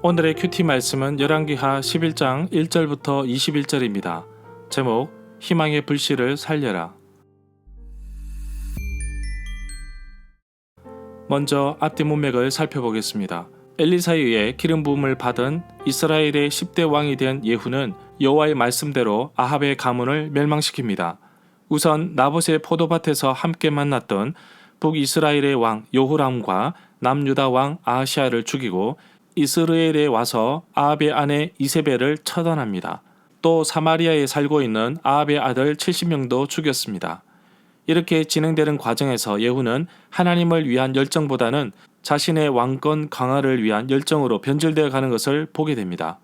오늘의 큐티 말씀은 열왕기하 11장 1절부터 21절입니다. 제목 희망의 불씨를 살려라. 먼저 앞뒤 문맥을 살펴보겠습니다. 엘리사에 의해 기름 부음을 받은 이스라엘의 10대 왕이 된 예후는 여호와의 말씀대로 아합의 가문을 멸망시킵니다. 우선 나봇의 포도밭에서 함께 만났던 북이스라엘의 왕 여호람과 남유다 왕 아하시아를 죽이고 이스라엘에 와서 아합의 아내 이세벨을 처단합니다. 또 사마리아에 살고 있는 아합의 아들 70명도 죽였습니다. 이렇게 진행되는 과정에서 예후는 하나님을 위한 열정보다는 자신의 왕권 강화를 위한 열정으로 변질되어 가는 것을 보게 됩니다.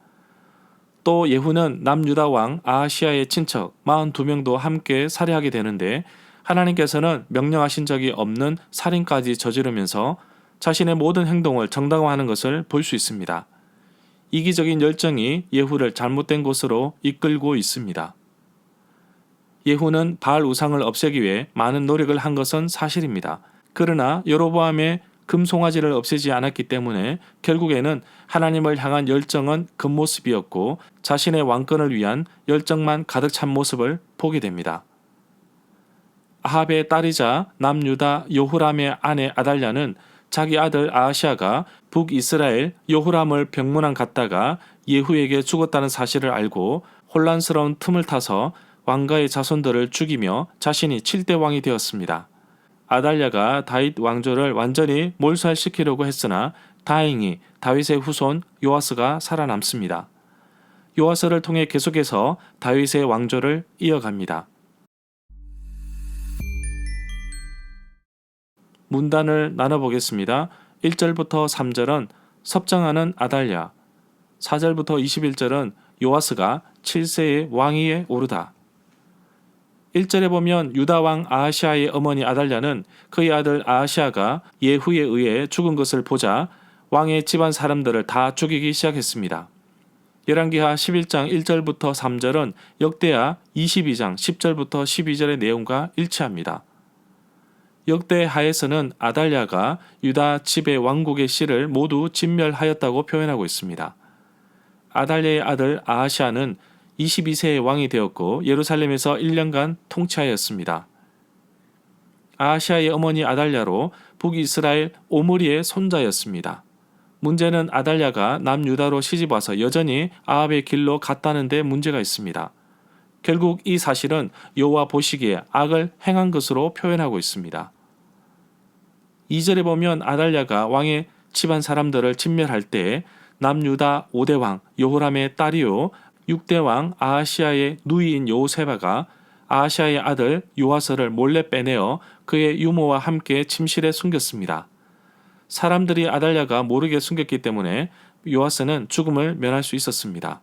또 예후는 남유다 왕 아하시아의 친척 42명도 함께 살해하게 되는데 하나님께서는 명령하신 적이 없는 살인까지 저지르면서 자신의 모든 행동을 정당화하는 것을 볼 수 있습니다. 이기적인 열정이 예후를 잘못된 곳으로 이끌고 있습니다. 예후는 바알 우상을 없애기 위해 많은 노력을 한 것은 사실입니다. 그러나 여로보암의 금송아지를 없애지 않았기 때문에 결국에는 하나님을 향한 열정은 겉모습이었고 자신의 왕권을 위한 열정만 가득 찬 모습을 보게 됩니다. 아합의 딸이자 남유다 여호람의 아내 아달랴는 자기 아들 아하시아가 북이스라엘 여호람을 병문안 갔다가 예후에게 죽었다는 사실을 알고 혼란스러운 틈을 타서 왕가의 자손들을 죽이며 자신이 7대 왕이 되었습니다. 아달랴가 다윗 왕조를 완전히 몰살시키려고 했으나 다행히 다윗의 후손 요아스가 살아남습니다. 요아스를 통해 계속해서 다윗의 왕조를 이어갑니다. 문단을 나눠보겠습니다. 1절부터 3절은 섭정하는 아달랴, 4절부터 21절은 요아스가 7세의 왕위에 오르다. 1절에 보면 유다 왕 아하시아의 어머니 아달랴는 그의 아들 아하시아가 예후에 의해 죽은 것을 보자 왕의 집안 사람들을 다 죽이기 시작했습니다. 열왕기하 11장 1절부터 3절은 역대하 22장 10절부터 12절의 내용과 일치합니다. 역대하에서는 아달랴가 유다 집의 왕국의 씨를 모두 진멸하였다고 표현하고 있습니다. 아달랴의 아들 아하시아는 22세의 왕이 되었고 예루살렘에서 1년간 통치하였습니다. 아하시아의 어머니 아달랴로 북이스라엘 오므리의 손자였습니다. 문제는 아달랴가 남유다로 시집와서 여전히 아합의 길로 갔다는 데 문제가 있습니다. 결국 이 사실은 여호와 보시기에 악을 행한 것으로 표현하고 있습니다. 2절에 보면 아달랴가 왕의 집안 사람들을 진멸할 때 남유다 5대 왕 여호람의 딸이요 6대 왕 아하시아의 누이인 여호세바가 아하시아의 아들 요아스를 몰래 빼내어 그의 유모와 함께 침실에 숨겼습니다. 사람들이 아달랴가 모르게 숨겼기 때문에 요아스는 죽음을 면할 수 있었습니다.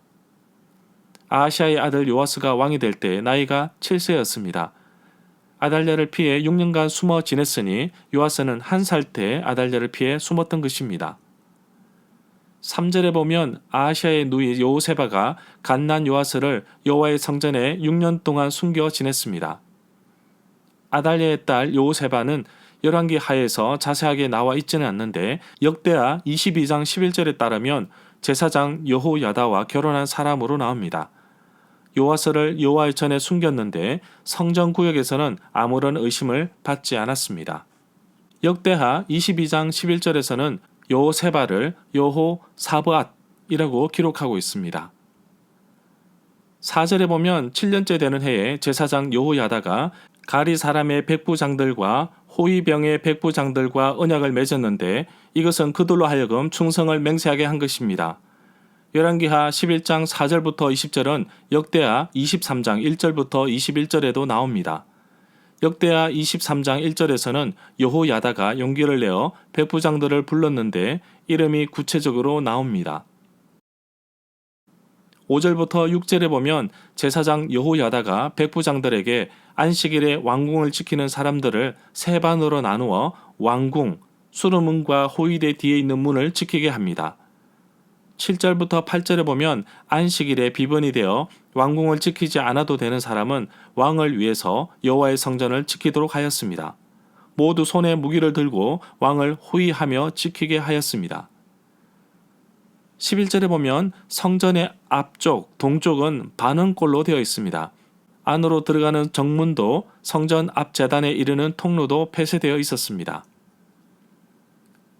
아하시아의 아들 요아스가 왕이 될 때 나이가 7세였습니다. 아달랴를 피해 6년간 숨어 지냈으니 요아스는 1살 때 아달랴를 피해 숨었던 것입니다. 3절에 보면 아하시아의 누이 여호세바가 갓난 요아스를 여호와의 성전에 6년 동안 숨겨 지냈습니다. 아달랴의 딸 여호세바는 열왕기 하에서 자세하게 나와 있지는 않는데 역대하 22장 11절에 따르면 제사장 여호야다와 결혼한 사람으로 나옵니다. 요아스를 여호와의 전에 숨겼는데 성전구역에서는 아무런 의심을 받지 않았습니다. 역대하 22장 11절에서는 여호세바를 여호사브앗이라고 기록하고 있습니다. 4절에 보면 7년째 되는 해에 제사장 여호야다가 가리 사람의 백부장들과 호위병의 백부장들과 언약을 맺었는데 이것은 그들로 하여금 충성을 맹세하게 한 것입니다. 열왕기하 11장 4절부터 20절은 역대하 23장 1절부터 21절에도 나옵니다. 역대하 23장 1절에서는 여호야다가 용기를 내어 백부장들을 불렀는데 이름이 구체적으로 나옵니다. 5절부터 6절에 보면 제사장 여호야다가 백부장들에게 안식일에 왕궁을 지키는 사람들을 세 반으로 나누어 왕궁, 수르문과 호위대 뒤에 있는 문을 지키게 합니다. 7절부터 8절에 보면 안식일에 비번이 되어 왕궁을 지키지 않아도 되는 사람은 왕을 위해서 여호와의 성전을 지키도록 하였습니다. 모두 손에 무기를 들고 왕을 호위하며 지키게 하였습니다. 11절에 보면 성전의 앞쪽, 동쪽은 반응골로 되어 있습니다. 안으로 들어가는 정문도 성전 앞 제단에 이르는 통로도 폐쇄되어 있었습니다.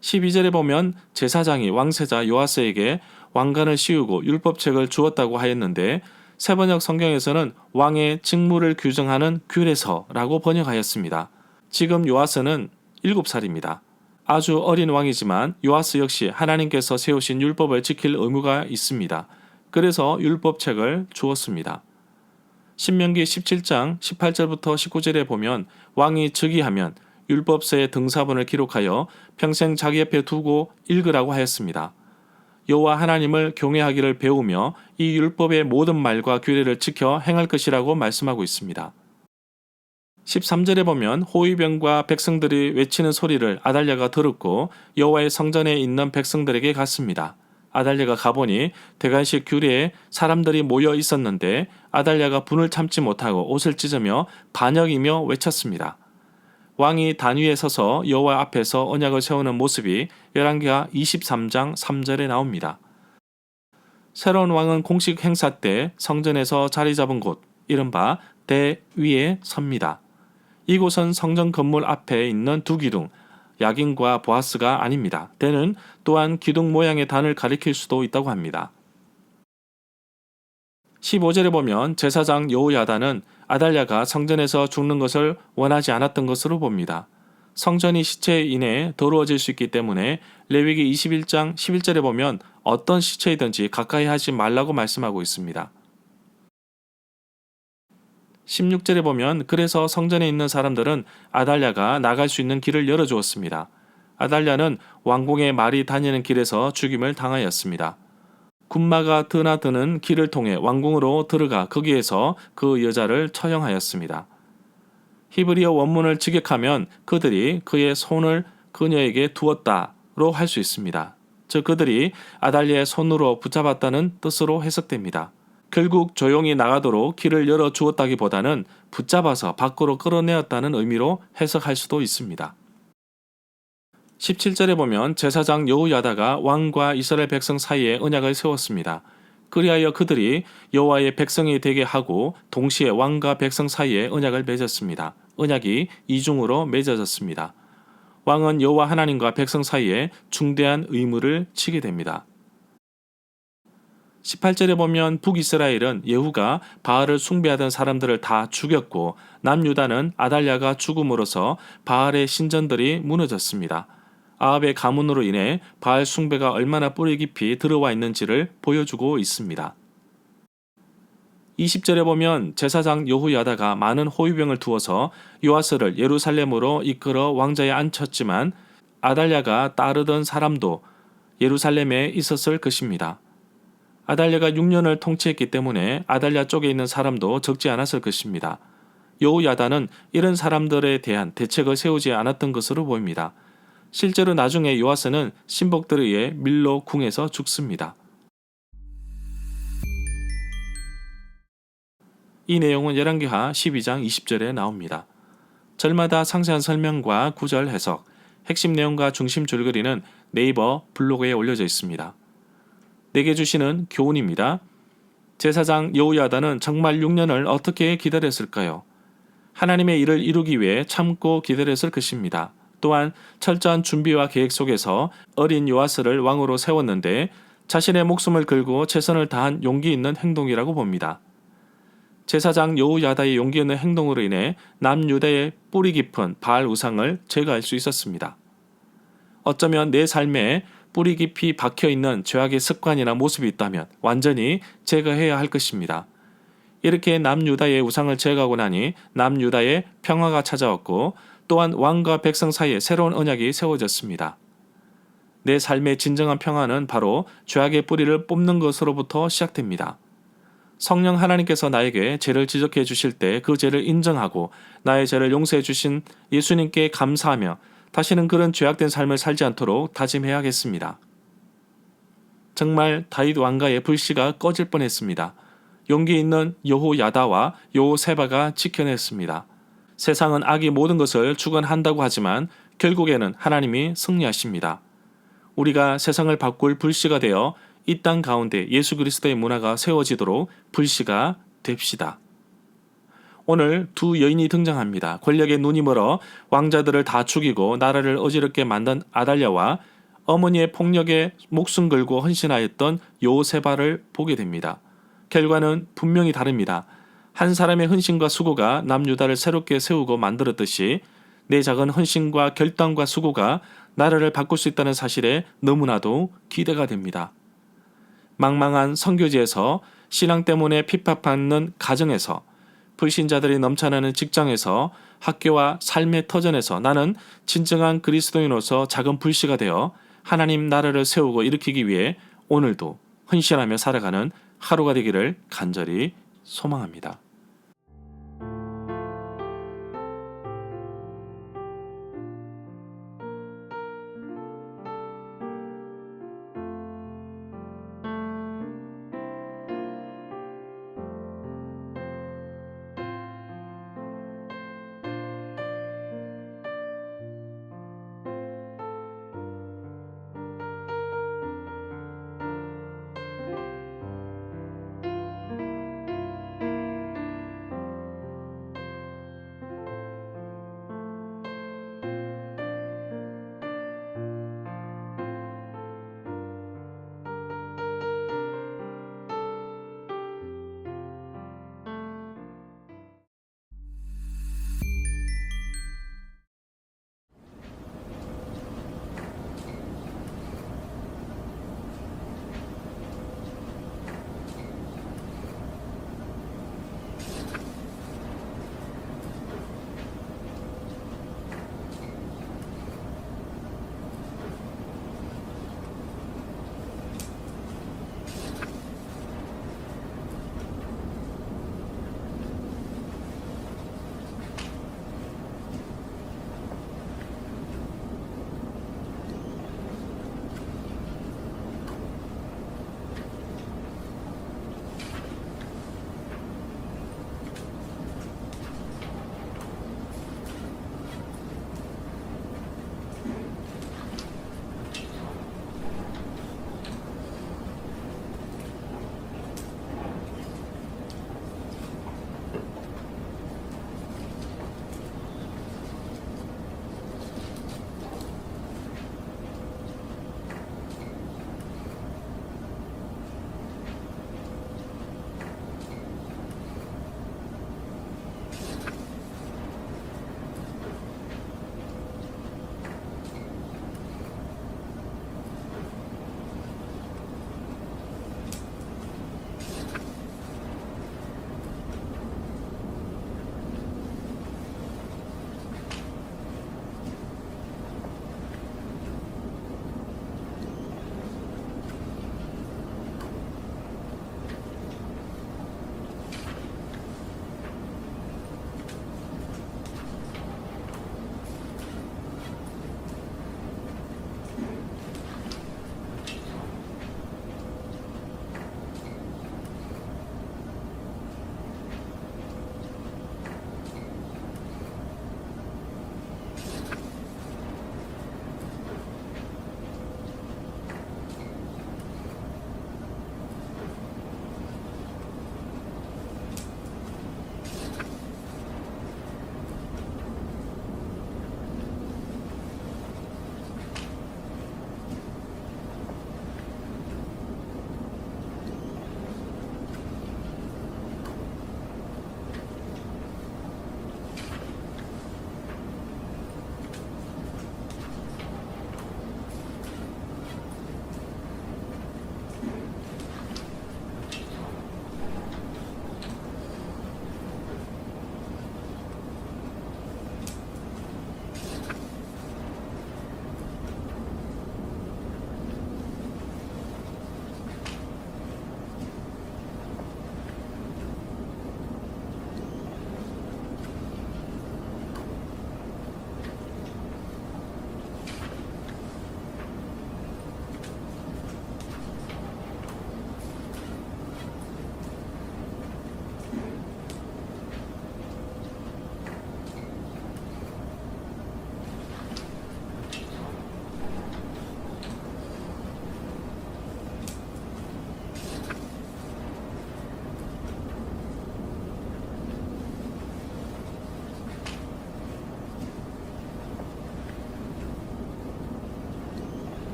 12절에 보면 제사장이 왕세자 요아스에게 왕관을 씌우고 율법책을 주었다고 하였는데 세번역 성경에서는 왕의 직무를 규정하는 규례서라고 번역하였습니다. 지금 요아스는 7살입니다. 아주 어린 왕이지만 요아스 역시 하나님께서 세우신 율법을 지킬 의무가 있습니다. 그래서 율법책을 주었습니다. 신명기 17장 18절부터 19절에 보면 왕이 즉위하면 율법서의 등사본을 기록하여 평생 자기 옆에 두고 읽으라고 하였습니다. 여호와 하나님을 경외하기를 배우며 이 율법의 모든 말과 규례를 지켜 행할 것이라고 말씀하고 있습니다. 13절에 보면 호위병과 백성들이 외치는 소리를 아달랴가 들었고 여호와의 성전에 있는 백성들에게 갔습니다. 아달랴가 가보니 대관식 규례에 사람들이 모여 있었는데 아달랴가 분을 참지 못하고 옷을 찢으며 반역이며 외쳤습니다. 왕이 단 위에 서서 여호와 앞에서 언약을 세우는 모습이 열왕기하 23장 3절에 나옵니다. 새로운 왕은 공식 행사 때 성전에서 자리 잡은 곳, 이른바 대위에 섭니다. 이곳은 성전 건물 앞에 있는 두 기둥, 야긴과 보아스가 아닙니다. 대는 또한 기둥 모양의 단을 가리킬 수도 있다고 합니다. 15절에 보면 제사장 여호야다는 아달랴가 성전에서 죽는 것을 원하지 않았던 것으로 봅니다. 성전이 시체에 인해 더러워질 수 있기 때문에 레위기 21장 11절에 보면 어떤 시체이든지 가까이 하지 말라고 말씀하고 있습니다. 16절에 보면 그래서 성전에 있는 사람들은 아달랴가 나갈 수 있는 길을 열어주었습니다. 아달랴는 왕궁의 말이 다니는 길에서 죽임을 당하였습니다. 군마가 드나드는 길을 통해 왕궁으로 들어가 거기에서 그 여자를 처형하였습니다. 히브리어 원문을 직역하면 그들이 그의 손을 그녀에게 두었다로 할 수 있습니다. 즉 그들이 아달랴의 손으로 붙잡았다는 뜻으로 해석됩니다. 결국 조용히 나가도록 길을 열어주었다기보다는 붙잡아서 밖으로 끌어내었다는 의미로 해석할 수도 있습니다. 17절에 보면 제사장 여호야다가 왕과 이스라엘 백성 사이에 언약을 세웠습니다. 그리하여 그들이 여호와의 백성이 되게 하고 동시에 왕과 백성 사이에 언약을 맺었습니다. 언약이 이중으로 맺어졌습니다. 왕은 여호와 하나님과 백성 사이에 중대한 의무를 지게 됩니다. 18절에 보면 북이스라엘은 예후가 바알을 숭배하던 사람들을 다 죽였고 남유다는 아달랴가 죽음으로써 바알의 신전들이 무너졌습니다. 아합의 가문으로 인해 바알 숭배가 얼마나 뿌리 깊이 들어와 있는지를 보여주고 있습니다. 20절에 보면 제사장 여호야다가 많은 호위병을 두어서 요아스를 예루살렘으로 이끌어 왕좌에 앉혔지만 아달랴가 따르던 사람도 예루살렘에 있었을 것입니다. 아달랴가 6년을 통치했기 때문에 아달랴 쪽에 있는 사람도 적지 않았을 것입니다. 여호야다는 이런 사람들에 대한 대책을 세우지 않았던 것으로 보입니다. 실제로 나중에 요아스는 신복들에 의해 밀로 궁에서 죽습니다. 이 내용은 열왕기하 12장 20절에 나옵니다. 절마다 상세한 설명과 구절 해석, 핵심 내용과 중심 줄거리는 네이버 블로그에 올려져 있습니다. 내게 주시는 교훈입니다. 제사장 여호야다는 정말 6년을 어떻게 기다렸을까요? 하나님의 일을 이루기 위해 참고 기다렸을 것입니다. 또한 철저한 준비와 계획 속에서 어린 요아스를 왕으로 세웠는데 자신의 목숨을 걸고 최선을 다한 용기 있는 행동이라고 봅니다. 제사장 여호야다의 용기 있는 행동으로 인해 남유다의 뿌리 깊은 바알 우상을 제거할 수 있었습니다. 어쩌면 내 삶에 뿌리 깊이 박혀있는 죄악의 습관이나 모습이 있다면 완전히 제거해야 할 것입니다. 이렇게 남유다의 우상을 제거하고 나니 남유다에 평화가 찾아왔고 또한 왕과 백성 사이에 새로운 언약이 세워졌습니다. 내 삶의 진정한 평화는 바로 죄악의 뿌리를 뽑는 것으로부터 시작됩니다. 성령 하나님께서 나에게 죄를 지적해 주실 때 그 죄를 인정하고 나의 죄를 용서해 주신 예수님께 감사하며 다시는 그런 죄악된 삶을 살지 않도록 다짐해야겠습니다. 정말 다윗 왕가의 불씨가 꺼질 뻔했습니다. 용기 있는 여호야다와 여호세바가 지켜냈습니다. 세상은 악이 모든 것을 주관한다고 하지만 결국에는 하나님이 승리하십니다. 우리가 세상을 바꿀 불씨가 되어 이 땅 가운데 예수 그리스도의 문화가 세워지도록 불씨가 됩시다. 오늘 두 여인이 등장합니다. 권력에 눈이 멀어 왕자들을 다 죽이고 나라를 어지럽게 만든 아달랴와 어머니의 폭력에 목숨 걸고 헌신하였던 요세바를 보게 됩니다. 결과는 분명히 다릅니다. 한 사람의 헌신과 수고가 남유다를 새롭게 세우고 만들었듯이 내 작은 헌신과 결단과 수고가 나라를 바꿀 수 있다는 사실에 너무나도 기대가 됩니다. 망망한 선교지에서, 신앙 때문에 핍박받는 가정에서, 불신자들이 넘쳐나는 직장에서, 학교와 삶의 터전에서 나는 진정한 그리스도인으로서 작은 불씨가 되어 하나님 나라를 세우고 일으키기 위해 오늘도 헌신하며 살아가는 하루가 되기를 간절히 소망합니다.